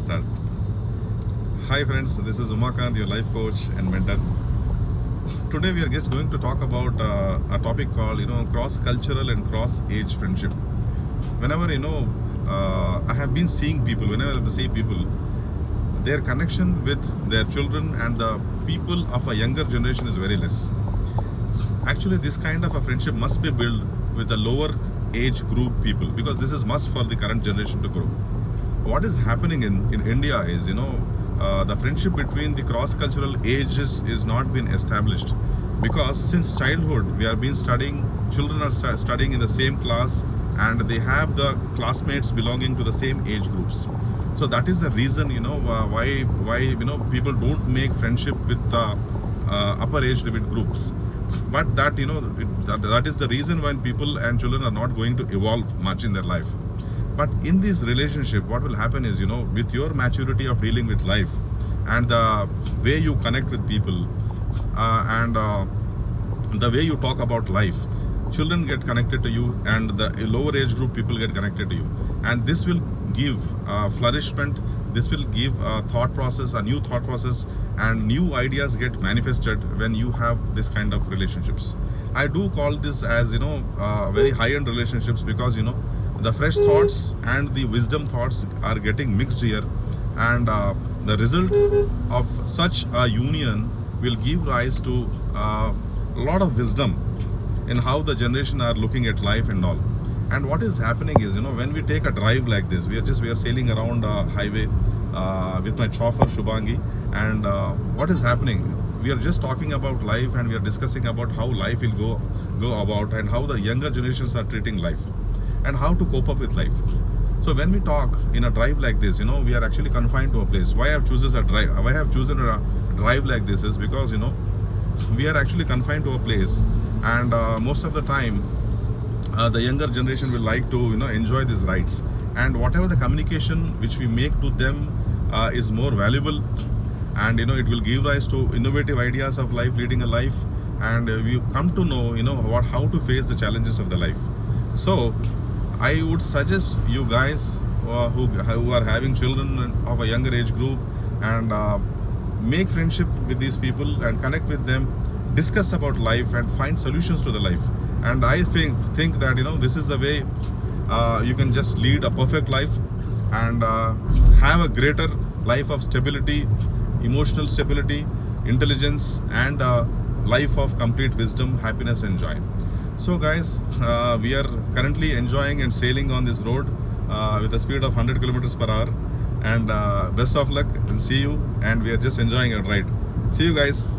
start. Hi friends, this is Umakant, your life coach and mentor. Today we are just going to talk about a topic called cross-cultural and cross-age friendship. Whenever I have been seeing people, whenever I see people, their connection with their children and the people of a younger generation is very less. Actually, this kind of a friendship must be built with a lower age group people, because this is must for the current generation to grow. What is happening in India is, the friendship between the cross-cultural ages is not been established, because since childhood we are been studying, children are studying in the same class, and they have the classmates belonging to the same age groups. So that is the reason, why people don't make friendship with upper age limit groups. But that that is the reason when people and children are not going to evolve much in their life. But in this relationship, what will happen is, with your maturity of dealing with life and the way you connect with people, and the way you talk about life, children get connected to you, and the lower age group people get connected to you. And this will give flourishment, this will give a thought process, a new thought process, and new ideas get manifested when you have this kind of relationships. I do call this as, very high-end relationships, because, the fresh thoughts and the wisdom thoughts are getting mixed here, and the result of such a union will give rise to a lot of wisdom in how the generation are looking at life and all. And what is happening is, when we take a drive like this, we are sailing around a highway with my chauffeur Shubhangi, and what is happening, we are just talking about life, and we are discussing about how life will go about, and how the younger generations are treating life, and how to cope up with life. So when we talk in a drive like this, we are actually confined to a place. Why I have chosen a drive like this is because, we are actually confined to a place, and most of the time the younger generation will like to enjoy these rides, and whatever the communication which we make to them is more valuable, and it will give rise to innovative ideas of life, leading a life, and we come to know how to face the challenges of the life. So I would suggest you guys who are having children of a younger age group, and make friendship with these people and connect with them, discuss about life and find solutions to the life. And I think that this is the way you can just lead a perfect life, and have a greater life of stability, emotional stability, intelligence, and life of complete wisdom, happiness and joy. So guys, we are currently enjoying and sailing on this road with a speed of 100 kilometers per hour, and best of luck, and see you, and we are just enjoying our ride. See you guys.